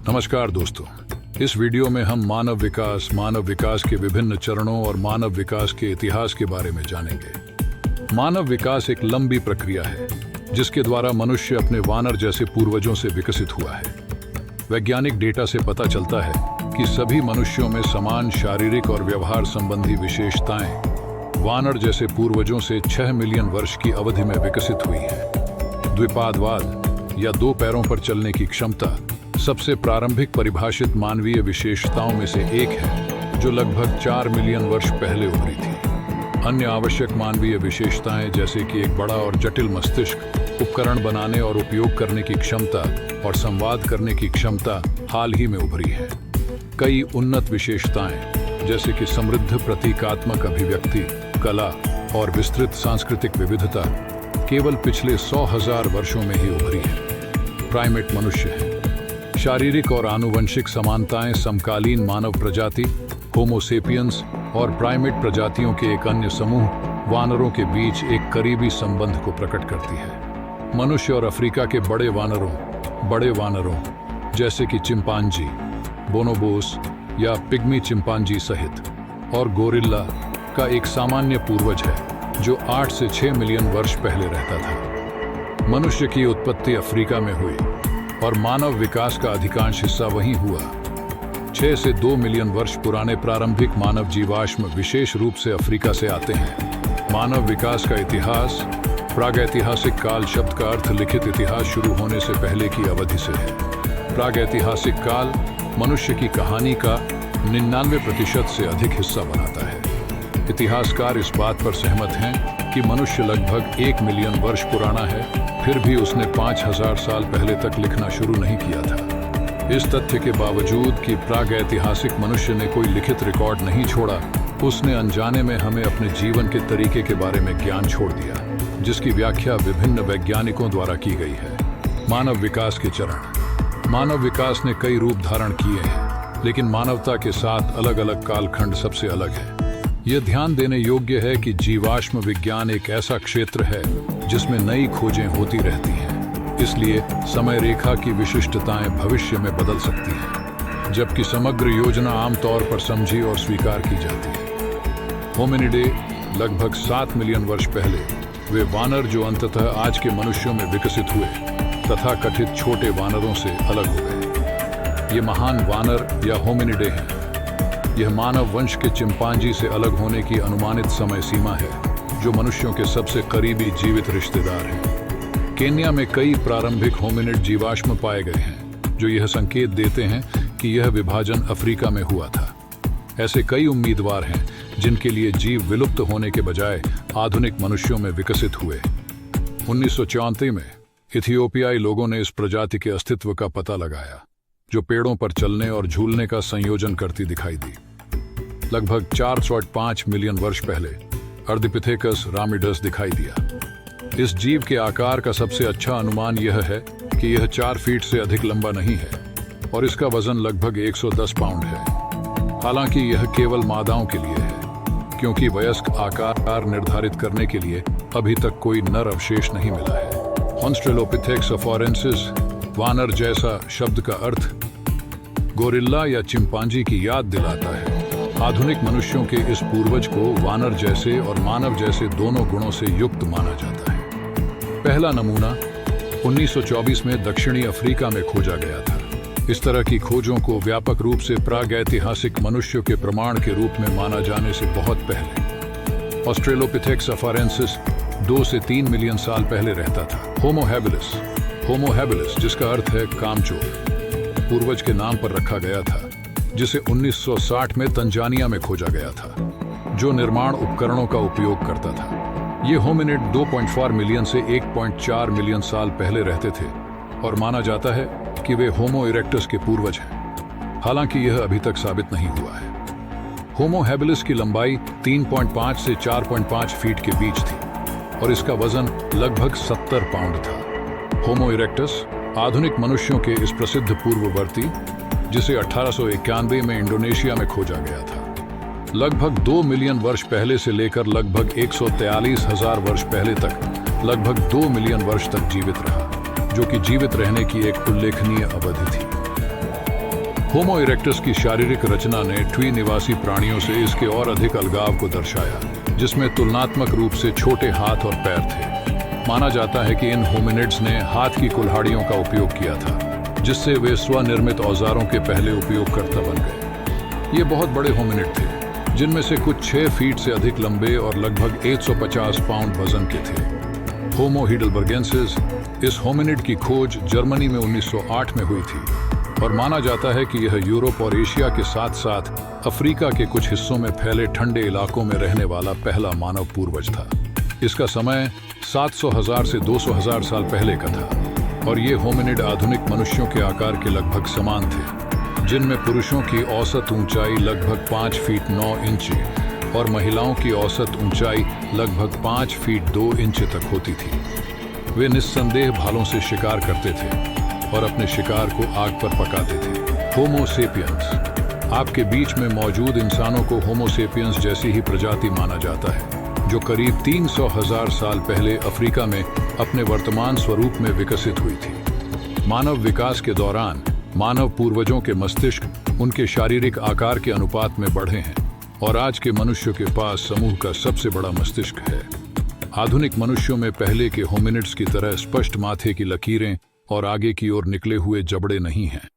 नमस्कार दोस्तों, इस वीडियो में हम मानव विकास के विभिन्न चरणों और मानव विकास के इतिहास के बारे में जानेंगे। मानव विकास एक लंबी प्रक्रिया है जिसके द्वारा मनुष्य अपने वानर जैसे पूर्वजों से विकसित हुआ है। वैज्ञानिक डेटा से पता चलता है कि सभी मनुष्यों में समान शारीरिक और व्यवहार संबंधी विशेषताएं वानर जैसे पूर्वजों से 6 मिलियन वर्ष की अवधि में विकसित हुई है। द्विपादवाद या दो पैरों पर चलने की क्षमता सबसे प्रारंभिक परिभाषित मानवीय विशेषताओं में से एक है, जो लगभग 4 मिलियन वर्ष पहले उभरी थी। अन्य आवश्यक मानवीय विशेषताएं जैसे कि एक बड़ा और जटिल मस्तिष्क, उपकरण बनाने और उपयोग करने की क्षमता और संवाद करने की क्षमता हाल ही में उभरी है। कई उन्नत विशेषताएं जैसे कि समृद्ध प्रतीकात्मक अभिव्यक्ति, कला और विस्तृत सांस्कृतिक विविधता केवल पिछले 100,000 वर्षों में ही उभरी है। प्राइमेट मनुष्य है। शारीरिक और आनुवंशिक समानताएं समकालीन मानव प्रजाति, होमो सेपियंस और प्राइमेट प्रजातियों के एक अन्य समूह वानरों के बीच एक करीबी संबंध को प्रकट करती है। मनुष्य और अफ्रीका के बड़े वानरों जैसे कि चिंपांजी, बोनोबोस या पिग्मी चिंपांजी सहित और गोरिल्ला का एक सामान्य पूर्वज है जो 8 से 6 मिलियन वर्ष पहले रहता था। मनुष्य की उत्पत्ति अफ्रीका में हुई और मानव विकास का अधिकांश हिस्सा वहीं हुआ। 6 से 2 मिलियन वर्ष पुराने प्रारंभिक मानव जीवाश्म विशेष रूप से अफ्रीका से आते हैं। मानव विकास का इतिहास प्रागैतिहासिक काल शब्द का अर्थ लिखित इतिहास शुरू होने से पहले की अवधि से है। प्रागैतिहासिक काल मनुष्य की कहानी का 99% से अधिक हिस्सा बनाता है। इतिहासकार इस बात पर सहमत हैं कि मनुष्य लगभग 1 मिलियन वर्ष पुराना है, फिर भी उसने 5000 साल पहले तक लिखना शुरू नहीं किया था। इस तथ्य के बावजूद कि प्रागैतिहासिक मनुष्य ने कोई लिखित रिकॉर्ड नहीं छोड़ा, उसने अनजाने में हमें अपने जीवन के तरीके के बारे में ज्ञान छोड़ दिया, जिसकी व्याख्या विभिन्न वैज्ञानिकों द्वारा की गई है। मानव विकास के चरण। मानव विकास ने कई रूप धारण किए हैं, लेकिन मानवता के साथ अलग अलग कालखंड सबसे अलग है। यह ध्यान देने योग्य है कि जीवाश्म विज्ञान एक ऐसा क्षेत्र है जिसमें नई खोजें होती रहती हैं, इसलिए समय रेखा की विशिष्टताएं भविष्य में बदल सकती हैं, जबकि समग्र योजना आमतौर पर समझी और स्वीकार की जाती है। होमिनिडे लगभग 7 मिलियन वर्ष पहले वे वानर जो अंततः आज के मनुष्यों में विकसित हुए तथाकथित छोटे वानरों से अलग हो गए। ये महान वानर या होमिनिडे हैं। यह मानव वंश के चिंपांजी से अलग होने की अनुमानित समय सीमा है, जो मनुष्यों के सबसे करीबी जीवित रिश्तेदार हैं। केन्या में कई प्रारंभिक होमिनिड जीवाश्म पाए गए हैं जो यह संकेत देते हैं कि यह विभाजन अफ्रीका में हुआ था। ऐसे कई उम्मीदवार हैं जिनके लिए जीव विलुप्त होने के बजाय आधुनिक मनुष्यों में विकसित हुए। 1934 में इथियोपियाई लोगों ने इस प्रजाति के अस्तित्व का पता लगाया, जो पेड़ों पर चलने और झूलने का संयोजन करती दिखाई दी। लगभग 405 मिलियन वर्ष पहले अर्डिपिथेकस रामिडस दिखाई दिया। इस जीव के आकार का सबसे अच्छा अनुमान यह है कि यह 4 फीट से अधिक लंबा नहीं है और इसका वजन लगभग 110 पाउंड है। हालांकि यह केवल मादाओं के लिए है, क्योंकि वयस्क आकार निर्धारित करने के लिए अभी तक कोई नर अवशेष नहीं मिला है। ऑस्ट्रेलोपिथेक्स अफारेंसिस वानर जैसा शब्द का अर्थ गोरिल्ला या चिंपांजी की याद दिलाता है। आधुनिक मनुष्यों के इस पूर्वज को वानर जैसे और मानव जैसे दोनों गुणों से युक्त माना जाता है। पहला नमूना 1924 में दक्षिणी अफ्रीका में खोजा गया था। इस तरह की खोजों को व्यापक रूप से प्रागैतिहासिक मनुष्यों के प्रमाण के रूप में माना जाने से बहुत पहले। ऑस्ट्रेलोपिथेक्स अफारेंसिस 2 से 3 मिलियन साल पहले रहता था। होमो हैबिलिस जिसका अर्थ है कामचोर, पूर्वज के नाम पर रखा गया था, जिसे 1960 में तंजानिया में खोजा गया था, जो निर्माण उपकरणों का उपयोग करता था। ये होमिनिड 2.4 मिलियन से 1.4 मिलियन साल पहले रहते थे और माना जाता है कि वे होमो इरेक्टस के पूर्वज हैं। हालांकि यह अभी तक साबित नहीं हुआ है। होमो हैबिलिस की लंबाई 3.5 से 4.5 फीट के बीच थी और इसका वजन लगभग 70 पाउंड था। होमो इरेक्टस आधुनिक मनुष्यों के इस प्रसिद्ध पूर्ववर्ती, जिसे 1891 में इंडोनेशिया में खोजा गया था, लगभग 2 मिलियन वर्ष पहले से लेकर लगभग 143,000 वर्ष पहले तक लगभग 2 मिलियन वर्ष तक जीवित रहा, जो कि जीवित रहने की एक उल्लेखनीय अवधि थी। होमो इरेक्टस की शारीरिक रचना ने ट्वी निवासी प्राणियों से इसके और अधिक अलगाव को दर्शाया, जिसमें तुलनात्मक रूप से छोटे हाथ और पैर थे। माना जाता है कि इन होमिनिड्स ने हाथ की कुल्हाड़ियों का उपयोग किया था, जिससे वे स्वनिर्मित औजारों के पहले उपयोगकर्ता बन गए। ये बहुत बड़े होमिनिड थे, जिनमें से कुछ 6 फीट से अधिक लंबे और लगभग 150 पाउंड वजन के थे। होमो heidelbergensis इस होमिनिड की खोज जर्मनी में 1908 में हुई थी और माना जाता है कि यह यूरोप और एशिया के साथ साथ अफ्रीका के कुछ हिस्सों में फैले ठंडे इलाकों में रहने वाला पहला मानव पूर्वज था। इसका समय 700,000 से 200,000 साल पहले का था और ये होमिनिड आधुनिक मनुष्यों के आकार के लगभग समान थे, जिनमें पुरुषों की औसत ऊंचाई लगभग 5 फीट 9 इंच और महिलाओं की औसत ऊंचाई लगभग 5 फीट 2 इंच तक होती थी। वे निस्संदेह भालों से शिकार करते थे और अपने शिकार को आग पर पकाते थे। होमो सेपियंस आपके बीच में मौजूद इंसानों को होमो सेपियंस जैसी ही प्रजाति माना जाता है, जो करीब 300,000 साल पहले अफ्रीका में अपने वर्तमान स्वरूप में विकसित हुई थी। मानव विकास के दौरान मानव पूर्वजों के मस्तिष्क उनके शारीरिक आकार के अनुपात में बढ़े हैं और आज के मनुष्य के पास समूह का सबसे बड़ा मस्तिष्क है। आधुनिक मनुष्यों में पहले के होमिनिड्स की तरह स्पष्ट माथे की लकीरें और आगे की ओर निकले हुए जबड़े नहीं हैं।